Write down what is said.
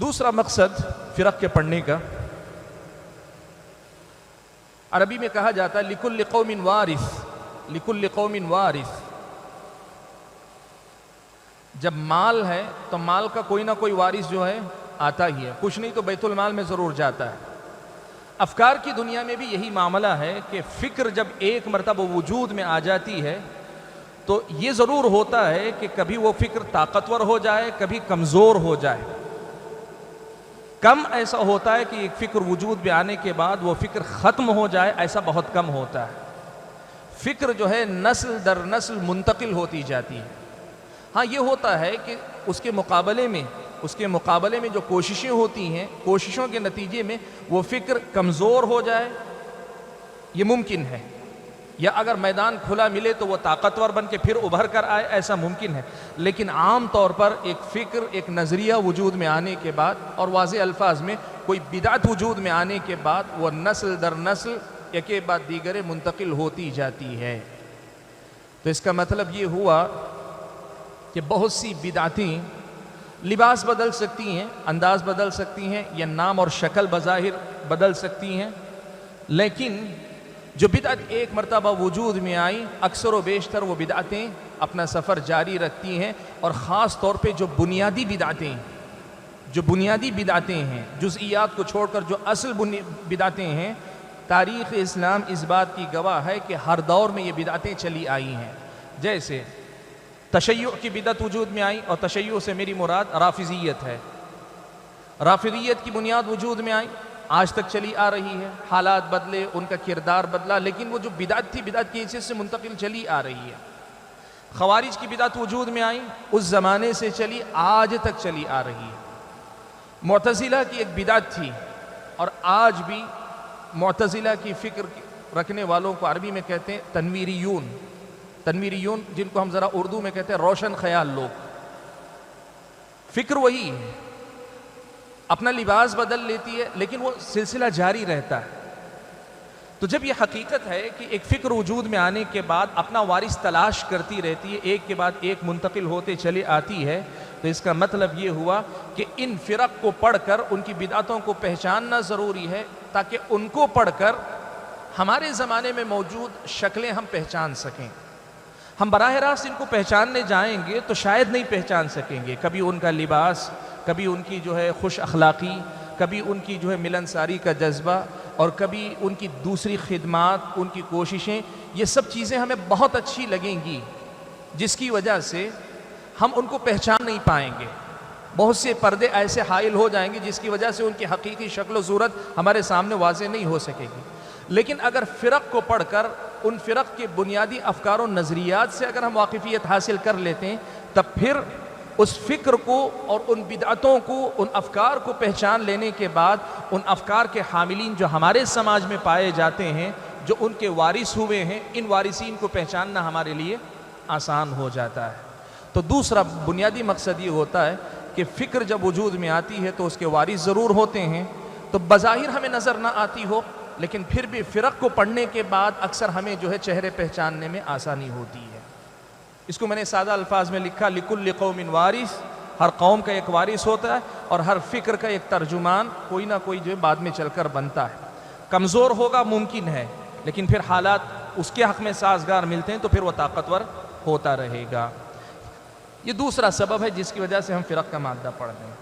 دوسرا مقصد فرق کے پڑھنے کا، عربی میں کہا جاتا ہے لِكُلِّ قَوْمٍ وَارِثٍ، لِكُلِّ قَوْمٍ وَارِثٍ۔ جب مال ہے تو مال کا کوئی نہ کوئی وارث جو ہے آتا ہی ہے، کچھ نہیں تو بیت المال میں ضرور جاتا ہے۔ افکار کی دنیا میں بھی یہی معاملہ ہے کہ فکر جب ایک مرتبہ وجود میں آ جاتی ہے تو یہ ضرور ہوتا ہے کہ کبھی وہ فکر طاقتور ہو جائے، کبھی کمزور ہو جائے۔ کم ایسا ہوتا ہے کہ ایک فکر وجود میں آنے کے بعد وہ فکر ختم ہو جائے، ایسا بہت کم ہوتا ہے۔ فکر جو ہے نسل در نسل منتقل ہوتی جاتی ہے۔ ہاں یہ ہوتا ہے کہ اس کے مقابلے میں جو کوششیں ہوتی ہیں، کوششوں کے نتیجے میں وہ فکر کمزور ہو جائے، یہ ممکن ہے، یا اگر میدان کھلا ملے تو وہ طاقتور بن کے پھر ابھر کر آئے، ایسا ممکن ہے۔ لیکن عام طور پر ایک فکر، ایک نظریہ وجود میں آنے کے بعد اور واضح الفاظ میں کوئی بدعت وجود میں آنے کے بعد وہ نسل در نسل ایک کے بعد دیگر منتقل ہوتی جاتی ہے۔ تو اس کا مطلب یہ ہوا کہ بہت سی بدعتیں لباس بدل سکتی ہیں، انداز بدل سکتی ہیں، یا نام اور شکل بظاہر بدل سکتی ہیں، لیکن جو بدعت ایک مرتبہ وجود میں آئی اکثر و بیشتر وہ بدعتیں اپنا سفر جاری رکھتی ہیں، اور خاص طور پہ جو بنیادی بدعتیں ہیں، جزئیات کو چھوڑ کر جو اصل بدعتیں ہیں، تاریخ اسلام اس بات کی گواہ ہے کہ ہر دور میں یہ بدعتیں چلی آئی ہیں۔ جیسے تشیع کی بدعت وجود میں آئی، اور تشیع سے میری مراد رافضیت ہے۔ رافضیت کی بنیاد وجود میں آئی، آج تک چلی آ رہی ہے، حالات بدلے، ان کا کردار بدلا، لیکن وہ جو بدعت تھی بدعت کی حیثیت سے منتقل چلی آ رہی ہے۔ خوارج کی بدعت وجود میں آئی، اس زمانے سے چلی آج تک چلی آ رہی ہے۔ معتزلہ کی ایک بدعت تھی، اور آج بھی معتزلہ کی فکر رکھنے والوں کو عربی میں کہتے ہیں تنویریون، جن کو ہم ذرا اردو میں کہتے ہیں روشن خیال لوگ۔ فکر وہی ہے، اپنا لباس بدل لیتی ہے، لیکن وہ سلسلہ جاری رہتا ہے۔ تو جب یہ حقیقت ہے کہ ایک فکر وجود میں آنے کے بعد اپنا وارث تلاش کرتی رہتی ہے، ایک کے بعد ایک منتقل ہوتے چلی آتی ہے، تو اس کا مطلب یہ ہوا کہ ان فرق کو پڑھ کر ان کی بدعتوں کو پہچاننا ضروری ہے، تاکہ ان کو پڑھ کر ہمارے زمانے میں موجود شکلیں ہم پہچان سکیں۔ ہم براہ راست ان کو پہچاننے جائیں گے تو شاید نہیں پہچان سکیں گے، کبھی ان کا لباس، کبھی ان کی جو ہے خوش اخلاقی، کبھی ان کی جو ہے ملنساری کا جذبہ، اور کبھی ان کی دوسری خدمات، ان کی کوششیں، یہ سب چیزیں ہمیں بہت اچھی لگیں گی، جس کی وجہ سے ہم ان کو پہچان نہیں پائیں گے۔ بہت سے پردے ایسے حائل ہو جائیں گے جس کی وجہ سے ان کی حقیقی شکل و صورت ہمارے سامنے واضح نہیں ہو سکے گی۔ لیکن اگر فرق کو پڑھ کر ان فرق کے بنیادی افکار و نظریات سے اگر ہم واقفیت حاصل کر لیتے ہیں، تب پھر اس فکر کو اور ان بدعتوں کو، ان افکار کو پہچان لینے کے بعد ان افکار کے حاملین جو ہمارے سماج میں پائے جاتے ہیں، جو ان کے وارث ہوئے ہیں، ان وارثین کو پہچاننا ہمارے لیے آسان ہو جاتا ہے۔ تو دوسرا بنیادی مقصد یہ ہوتا ہے کہ فکر جب وجود میں آتی ہے تو اس کے وارث ضرور ہوتے ہیں، تو بظاہر ہمیں نظر نہ آتی ہو، لیکن پھر بھی فرق کو پڑھنے کے بعد اکثر ہمیں جو ہے چہرے پہچاننے میں آسانی ہوتی ہے۔ اس کو میں نے سادہ الفاظ میں لکھا لِكُلِّ قَوْمٍ وَارِثٍ، ہر قوم کا ایک وارث ہوتا ہے، اور ہر فکر کا ایک ترجمان کوئی نہ کوئی جو ہے بعد میں چل کر بنتا ہے۔ کمزور ہوگا ممکن ہے، لیکن پھر حالات اس کے حق میں سازگار ملتے ہیں تو پھر وہ طاقتور ہوتا رہے گا۔ یہ دوسرا سبب ہے جس کی وجہ سے ہم فرق کا مادہ پڑھتے ہیں۔